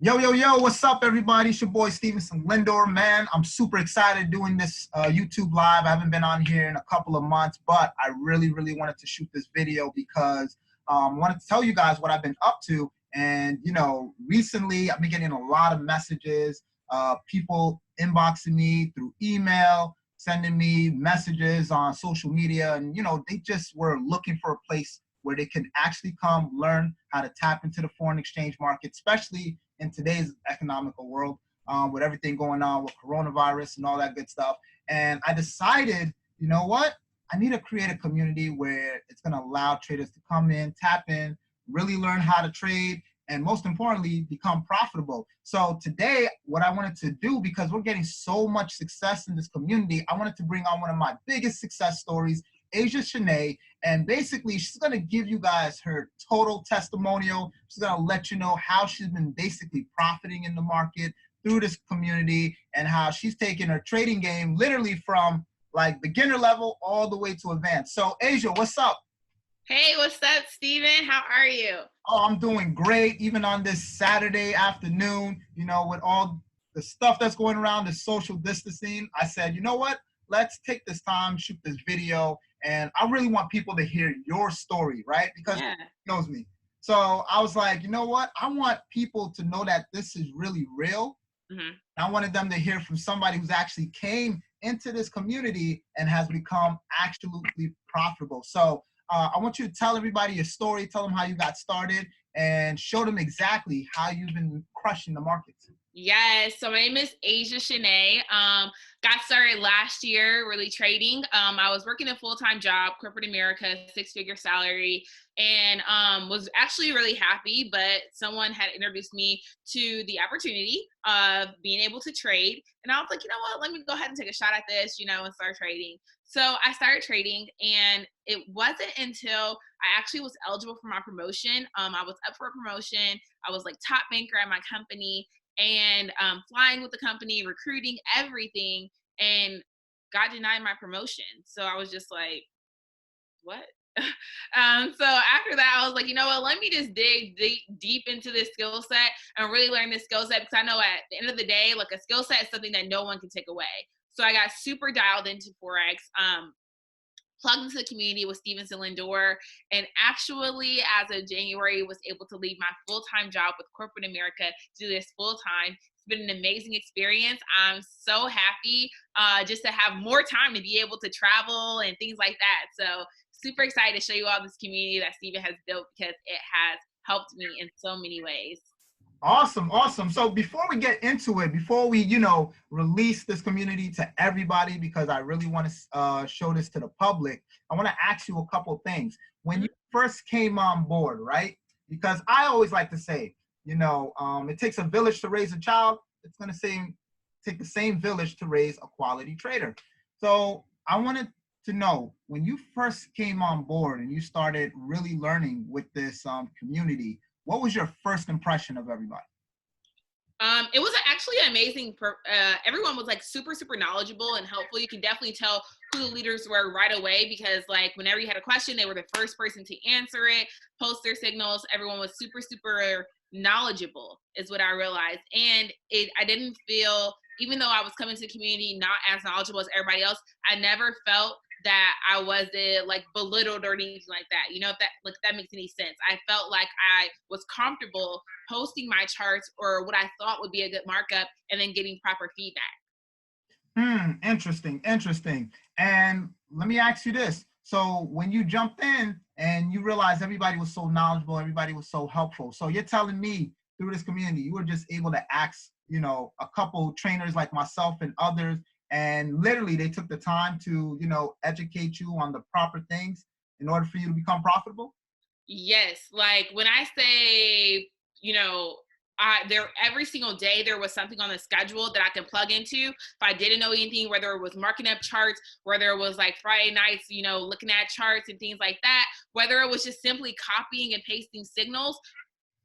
Yo, yo, yo, what's up, everybody? It's your boy, Stevenson Lindor, man. I'm super excited doing this YouTube live. I haven't been on here in a couple of months, but I really wanted to shoot this video because I wanted to tell you guys what I've been up to. And, recently I've been getting a lot of messages, people inboxing me through email, sending me messages on social media. And, they just were looking for a place where they can actually come learn how to tap into the foreign exchange market, especially in today's economical world, with everything going on with coronavirus and all that good stuff. And I decided, you know what? I need to create a community where it's going to allow traders to come in, tap in, really learn how to trade, and most importantly, become profitable. So today, what I wanted to do, because we're getting so much success in this community, I wanted to bring on one of my biggest success stories, Ashia Shnae, and basically she's going to give you guys her total testimonial. She's going to let you know how she's been basically profiting in the market through this community and how she's taken her trading game literally from like beginner level all the way to advanced. So Ashia, what's up? Hey, what's up, Steven? How are you? Oh, I'm doing great. Even on this Saturday afternoon, with all the stuff that's going around, the social distancing, I said, you know what? Let's take this time, shoot this video, and I really want people to hear your story, right? Because Yeah. knows me. So I was like, you know what? I want people to know that this is really real. Mm-hmm. I wanted them to hear from somebody who's actually came into this community and has become absolutely profitable. So I want you to tell everybody your story, tell them how you got started, and show them exactly how you've been crushing the markets. Yes. So my name is Ashia Shnae. Got started last year really trading. I was working a full-time job, corporate America, six-figure salary, and was actually really happy, but someone had introduced me to the opportunity of being able to trade. And I was like, you know what, let me go ahead and take a shot at this, and start trading. So I started trading, and it wasn't until I actually was eligible for my promotion. I was up for a promotion. I was like top banker at my company, and flying with the company, recruiting, everything, and got denied my promotion. So I was just like, what? So after that, I was like, you know what? Let me just dig deep into this skill set and really learn this skill set, because I know at the end of the day, like, a skill set is something that no one can take away. So I got super dialed into forex. Plugged into the community with Stevenson Lindor, and actually, as of January, was able to leave my full-time job with corporate America to do this full-time. It's been an amazing experience. I'm so happy just to have more time to be able to travel and things like that. So super excited to show you all this community that Steven has built, because it has helped me in so many ways. Awesome, awesome. So before we get into it, before we, release this community to everybody, because I really want to show this to the public, I want to ask you a couple of things. When you first came on board, right? Because I always like to say, it takes a village to raise a child. It's going to take the same village to raise a quality trader. So I wanted to know, when you first came on board and you started really learning with this community, what was your first impression of everybody? It was actually amazing. Everyone was like super knowledgeable and helpful. You can definitely tell who the leaders were right away, because like whenever you had a question, they were the first person to answer it, post their signals. Everyone was super knowledgeable, is what I realized. And I didn't feel, even though I was coming to the community not as knowledgeable as everybody else, I never felt that I wasn't like belittled or anything like that. If that makes any sense. I felt like I was comfortable posting my charts or what I thought would be a good markup, and then getting proper feedback. Interesting. And let me ask you this. So when you jumped in and you realized everybody was so knowledgeable, everybody was so helpful. So you're telling me through this community, you were just able to ask, a couple trainers like myself and others, and literally they took the time to, educate you on the proper things in order for you to become profitable? Yes, like when I say, there every single day there was something on the schedule that I can plug into. If I didn't know anything, whether it was marking up charts, whether it was like Friday nights, looking at charts and things like that, whether it was just simply copying and pasting signals,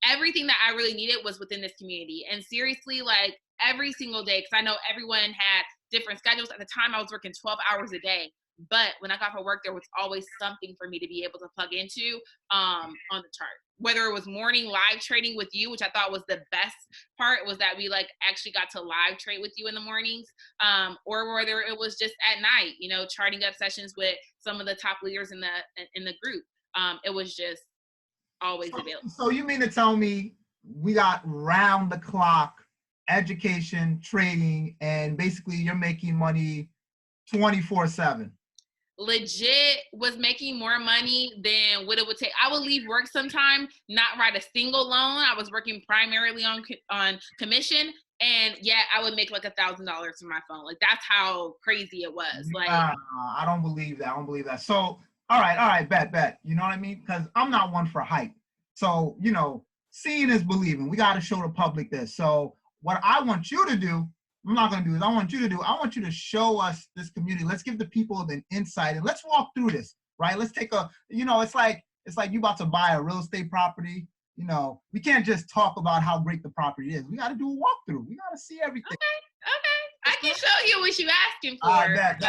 everything that I really needed was within this community. And seriously, like every single day, because I know everyone had different schedules. At the time, I was working 12 hours a day. But when I got off of work, there was always something for me to be able to plug into on the chart. Whether it was morning live trading with you, which I thought was the best part, was that we like actually got to live trade with you in the mornings, or whether it was just at night, you know, charting up sessions with some of the top leaders in the group. It was just always available. So you mean to tell me we got round the clock education, trading, and basically you're making money 24/7? Legit was making more money than what it would take. I would leave work sometime, not write a single loan. I was working primarily on commission, and yet I would make like $1,000 from my phone. Like that's how crazy it was. Like I don't believe that. I don't believe that. So all right, bet. You know what I mean? Because I'm not one for hype. So you know, seeing is believing. We got to show the public this. So what I want you to do, I'm not going to do this. I want you to show us this community. Let's give the people an insight and let's walk through this, right? Let's take a, you know, it's like you about to buy a real estate property. You know, we can't just talk about how great the property is. We got to do a walkthrough. We got to see everything. Okay. I can show you what you're asking for. Bet.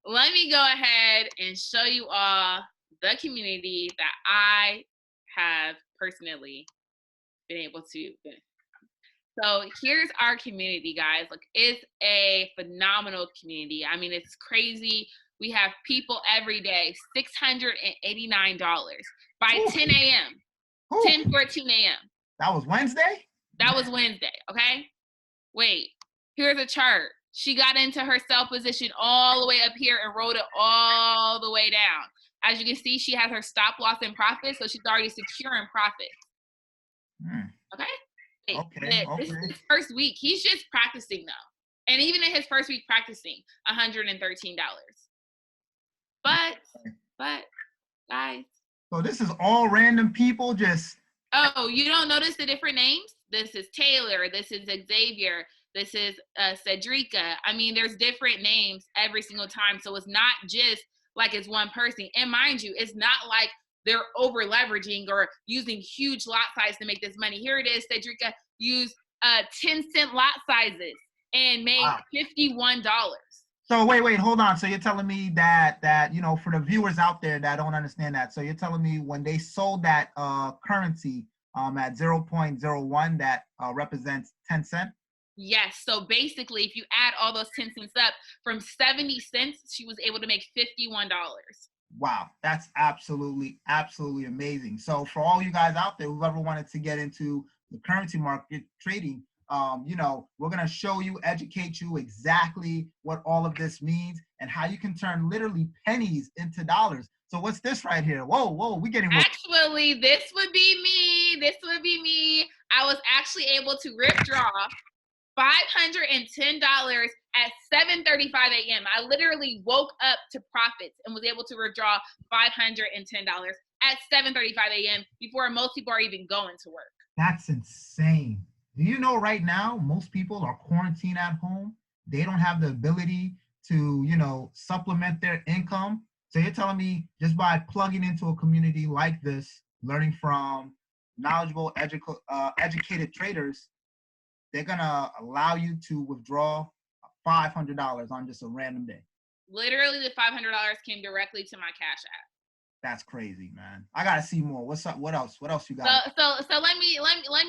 Let me go ahead and show you all the community that I have personally been able to benefit. So here's our community, guys. Look, it's a phenomenal community. I mean, it's crazy. We have people every day, $689 by 10 a.m., 10:14 a.m. That was Wednesday? That was Wednesday, okay? Wait, here's a chart. She got into her sell position all the way up here and rode it all the way down. As you can see, she has her stop loss in profit, so she's already secure in profit. Okay? Okay. This is his first week. He's just practicing though. And even in his first week practicing, $113. But guys. So this is all random people just. Oh, you don't notice the different names? This is Taylor. This is Xavier. This is Cedrica. I mean, there's different names every single time. So it's not just like it's one person. And mind you, it's not like they're over leveraging or using huge lot size to make this money. Here it is. Cedrica used 10-cent lot sizes and made $51. So wait, hold on. So you're telling me that you know, for the viewers out there that don't understand that, so you're telling me when they sold that currency at 0.01, that represents 10 cents? Yes. So basically, if you add all those 10 cents up, from 70 cents, she was able to make $51. Wow, that's absolutely amazing. So for all you guys out there who've ever wanted to get into the currency market trading, you know, we're gonna show you, educate you exactly what all of this means and how you can turn literally pennies into dollars. So what's this right here? Whoa, we getting actually, this would be me. I was actually able to withdraw $510 at 7:35 a.m. I literally woke up to profits and was able to withdraw $510 at 7:35 a.m. before most people are even going to work. That's insane. Do you know right now most people are quarantined at home? They don't have the ability to, you know, supplement their income. So you're telling me just by plugging into a community like this, learning from knowledgeable, educated traders, they're gonna allow you to withdraw $500 on just a random day. Literally, the $500 came directly to my Cash App. That's crazy, man. I gotta see more. What's up? What else? What else you got? So let me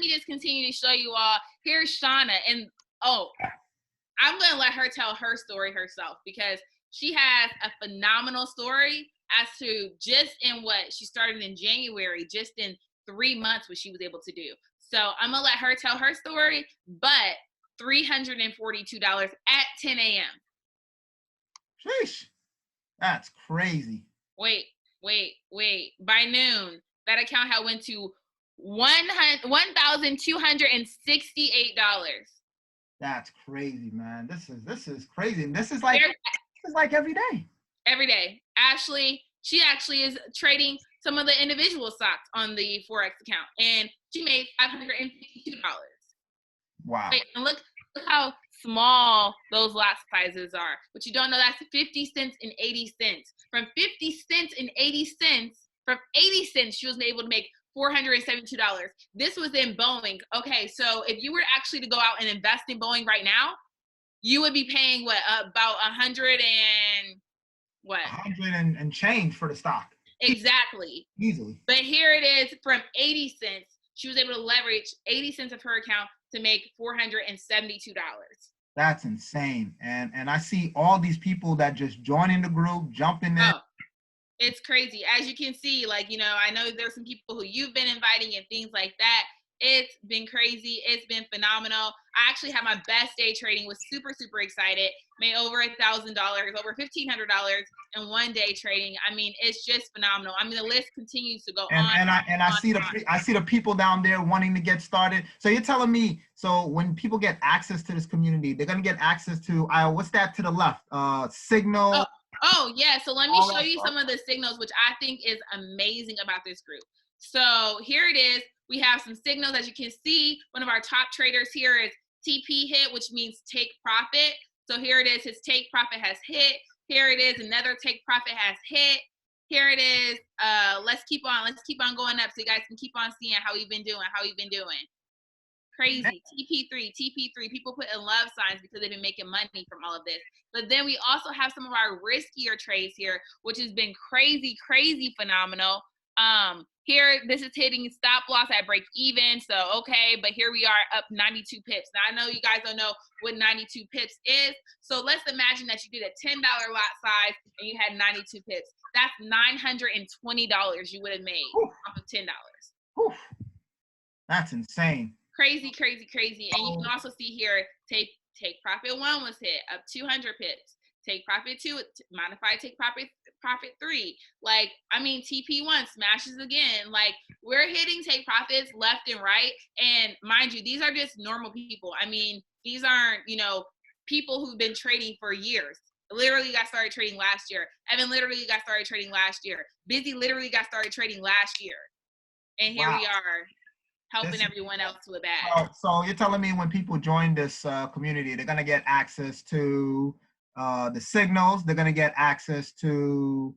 just continue to show you all. Here's Shauna, and I'm gonna let her tell her story herself because she has a phenomenal story as to just in what she started in January, just in 3 months, what she was able to do. So I'm gonna let her tell her story, but $342 at 10 a.m. Sheesh, that's crazy. Wait. By noon, that account had went to $1,268. That's crazy, man. This is crazy. And this is like every day. Every day. She actually is trading some of the individual stocks on the forex account, and she made $552. Wow. Wait, and look how small those lot sizes are. But you don't know that's 50 cents and 80 cents. From 50 cents and 80 cents, from 80 cents, she was able to make $472. This was in Boeing. Okay, so if you were actually to go out and invest in Boeing right now, you would be paying what, about What? 100 and change for the stock. Exactly. Easily. But here it is, from 80 cents, she was able to leverage 80 cents of her account to make $472. That's insane. And I see all these people that just joining the group, jumping in. Oh, it's crazy. As you can see, like, you know, I know there's some people who you've been inviting and things like that. It's been crazy. It's been phenomenal. I actually had my best day trading, was super, super excited. Made over $1,000, over $1,500 in one day trading. I mean, it's just phenomenal. I mean, the list continues to go on. I see the people down there wanting to get started. So you're telling me, so when people get access to this community, they're gonna get access to what's that to the left? Signal. Oh yeah. So let me show you some of the signals, which I think is amazing about this group. So here it is. We have some signals. As you can see, one of our top traders here is TP hit, which means take profit. So here it is. His take profit has hit. Here it is. Another take profit has hit. Here it is. Let's keep on going up so you guys can keep on seeing how we've been doing. Crazy. TP3. People put in love signs because they've been making money from all of this. But then we also have some of our riskier trades here, which has been crazy, crazy phenomenal. Here, this is hitting stop loss at break even. So, okay, but here we are up 92 pips. Now, I know you guys don't know what 92 pips is. So let's imagine that you did a $10 lot size and you had 92 pips. That's $920 you would have made off of $10. Oof. That's insane. Crazy. And you can also see here, take profit 1 was hit, up 200 pips. Take profit 2, modified take profit 3. Like, I mean, TP1 smashes again. Like, we're hitting take profits left and right. And mind you, these are just normal people. I mean, these aren't, you know, people who've been trading for years. Literally got started trading last year. Evan literally got started trading last year. Busy literally got started trading last year. And here we are, helping everyone else with that. So you're telling me when people join this community, they're going to get access to the signals. They're going to get access to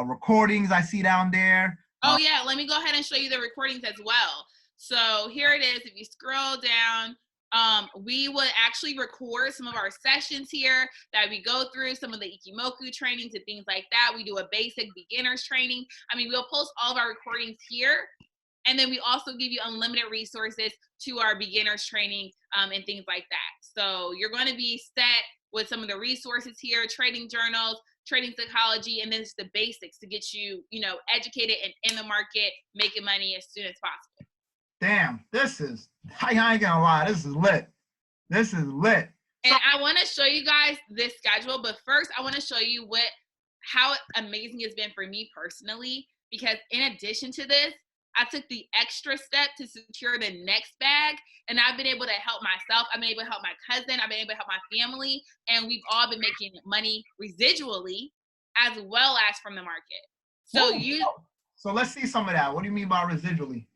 recordings I see down there. Oh, yeah. Let me go ahead and show you the recordings as well. So here it is. If you scroll down, we would actually record some of our sessions here that we go through, some of the Ikimoku trainings and things like that. We do a basic beginners training. I mean, we'll post all of our recordings here. And then we also give you unlimited resources to our beginners training and things like that. So you're going to be set with some of the resources here, trading journals, trading psychology, and then it's the basics to get you, you know, educated and in the market, making money as soon as possible. Damn, I ain't gonna lie, this is lit. And I want to show you guys this schedule, but first I want to show you how amazing it's been for me personally, because in addition to this, I took the extra step to secure the next bag, and I've been able to help myself. I've been able to help my cousin. I've been able to help my family, and we've all been making money residually as well as from the market. So let's see some of that. What do you mean by residually?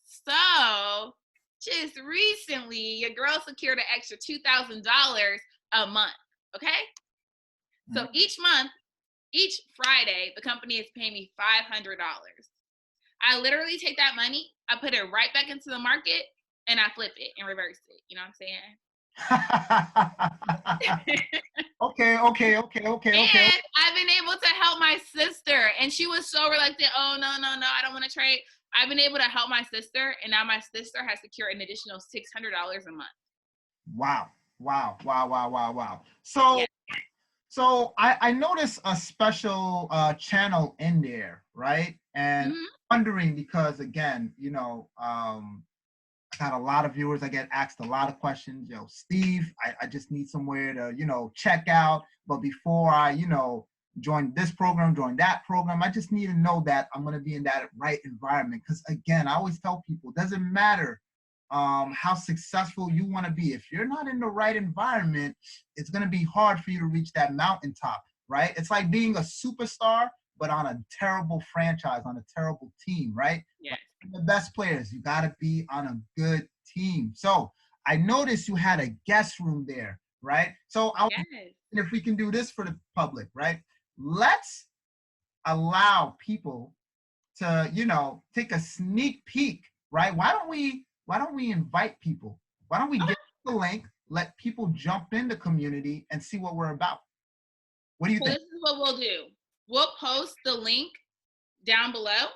So just recently, your girl secured an extra $2,000 a month. Okay. Mm-hmm. So each month, each Friday, the company is paying me $500. I literally take that money, I put it right back into the market, and I flip it and reverse it. You know what I'm saying? Okay. And I've been able to help my sister, and she was so reluctant. Oh, no, I don't want to trade. I've been able to help my sister, and now my sister has secured an additional $600 a month. Wow. So, yeah. So I noticed a special channel in there, right? And wondering because, again, you know, I got a lot of viewers. I get asked a lot of questions. Yo, Steve, I just need somewhere to, you know, check out. But before I, you know, join this program, join that program, I just need to know that I'm going to be in that right environment. Because, again, I always tell people, it doesn't matter how successful you want to be. If you're not in the right environment, it's going to be hard for you to reach that mountaintop, right? It's like being a superstar, but on a terrible franchise, on a terrible team, right? Yeah. The best players, you got to be on a good team. So I noticed you had a guest room there, right? So if we can do this for the public, right? Let's allow people to, you know, take a sneak peek, right? Why don't we invite people? Why don't we get the link, let people jump in the community and see what we're about? What do you think? This is what we'll do. we'll post the link down below.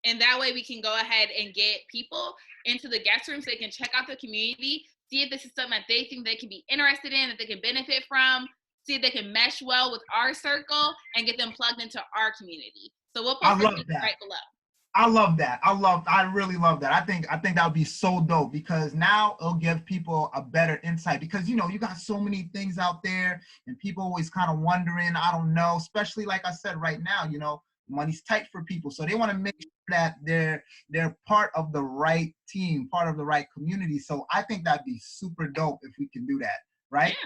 And that way we can go ahead and get people into the guest room so they can check out the community, see if this is something that they think they can be interested in, that they can benefit from, see if they can mesh well with our circle, and get them plugged into our community. So we'll post the link right below. I love that. I really love that. I think that would be so dope, because now it'll give people a better insight, because, you know, you got so many things out there and people always kind of wondering, I don't know, especially like I said, right now, you know, money's tight for people. So they want to make sure that they're part of the right team, part of the right community. So I think that'd be super dope if we can do that, right?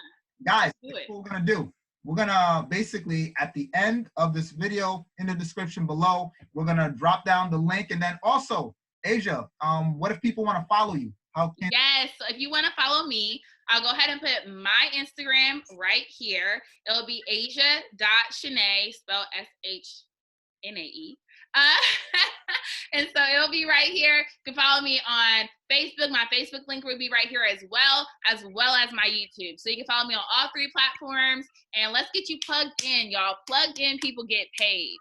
Yeah, guys, that's what we're going to do. We're gonna basically, at the end of this video, in the description below, we're gonna drop down the link. And then also, Asia, what if people wanna follow you? How can— Yes, so if you wanna follow me, I'll go ahead and put my Instagram right here. It'll be Ashia.Shnae, spelled S-H-N-A-E. And so it'll be right here. You can follow me on Facebook. My Facebook link will be right here as well as my YouTube. So you can follow me on all 3 platforms, and let's get you plugged in, y'all. Plugged in people get paid.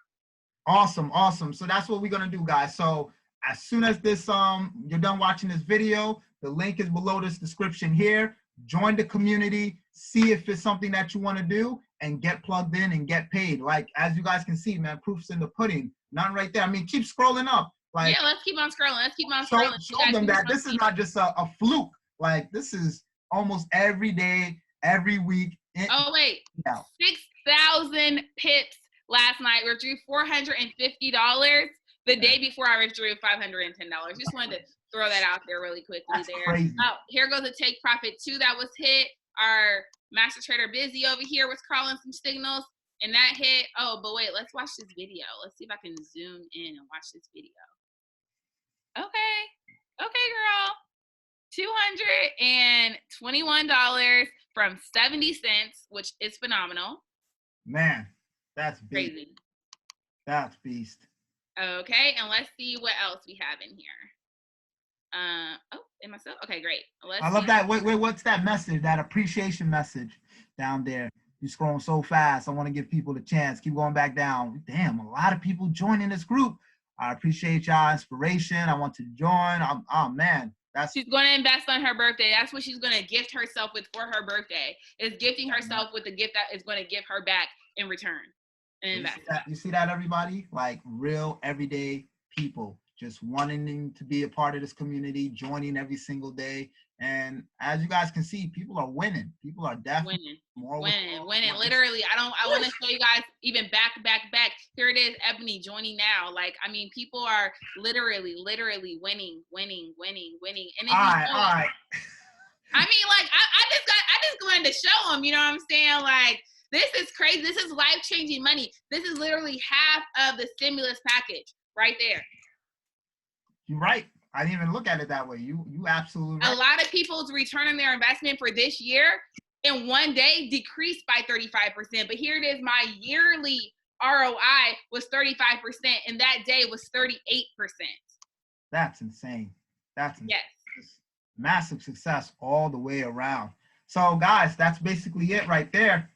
Awesome, awesome. So that's what we're gonna do, guys. So as soon as this you're done watching this video, the link is below this description here. Join the community, see if it's something that you want to do, and get plugged in and get paid. Like, as you guys can see, man, proof's in the pudding. Nothing right there. I mean, keep scrolling up. Like, yeah, let's keep on scrolling. Let's keep on scrolling. Show them that this is not just a fluke. Like, this is almost every day, every week. Oh, wait. 6,000 pips last night. We withdrew $450. The day before, I withdrew $510. Just wanted to throw that out there really quickly. That's crazy. Oh, here goes a take profit 2 that was hit. Our master trader Busy over here was calling some signals, and that hit. Oh, but wait, let's watch this video. Let's see if I can zoom in and watch this video. Okay, girl. $221 from 70 cents, which is phenomenal. Man, that's beast. Crazy. That's beast. Okay, and let's see what else we have in here. Oh, and myself. Okay, great. I love that. Wait, what's that message? That appreciation message down there. You're scrolling so fast. I want to give people the chance. Keep going back down. Damn, a lot of people joining this group. I appreciate y'all inspiration. I want to join. Oh man, she's going to invest on her birthday. That's what she's going to gift herself with for her birthday. Is gifting herself with a gift that is going to give her back in return. And you see that, everybody? Like, real everyday people just wanting to be a part of this community, joining every single day. And as you guys can see, people are winning. People are definitely winning. Literally, I want to show you guys even back. Here it is, Ebony joining now. Like, I mean, people are literally winning. And all right. I mean, like, I just wanted to show them, you know what I'm saying? Like, this is crazy. This is life-changing money. This is literally half of the stimulus package right there. You're right. I didn't even look at it that way. You absolutely right. A lot of people's return on their investment for this year in one day decreased by 35%. But here it is, my yearly ROI was 35%, and that day was 38%. That's insane. That's insane. Yes. Massive success all the way around. So guys, that's basically it right there.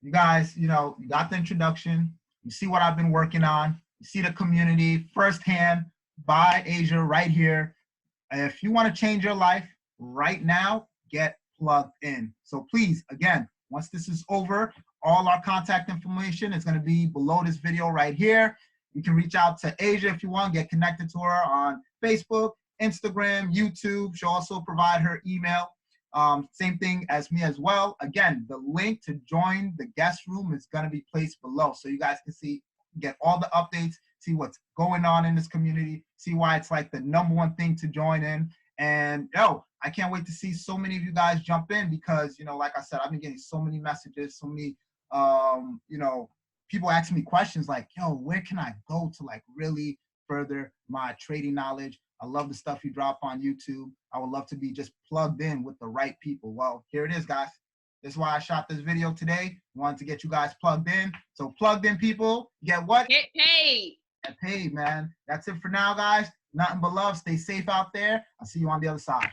You guys, you know, you got the introduction. You see what I've been working on. You see the community firsthand by Asia right here. If you want to change your life right now, get plugged in. So please, again, once this is over, all our contact information is going to be below this video right here. You can reach out to Asia if you want, get connected to her on Facebook, Instagram, YouTube. She'll also provide her email. Same thing as me as well. Again, the link to join the guest room is going to be placed below, so you guys can see, get all the updates, see what's going on in this community, see why it's like the #1 thing to join in. And I can't wait to see so many of you guys jump in, because, you know, like I said, I've been getting so many messages, so many, you know, people asking me questions like, where can I go to like really further my trading knowledge? I love the stuff you drop on YouTube. I would love to be just plugged in with the right people. Well, here it is, guys. This is why I shot this video today. Wanted to get you guys plugged in. So plugged in people, get what? Get paid. Get paid, man. That's it for now, guys. Nothing but love. Stay safe out there. I'll see you on the other side.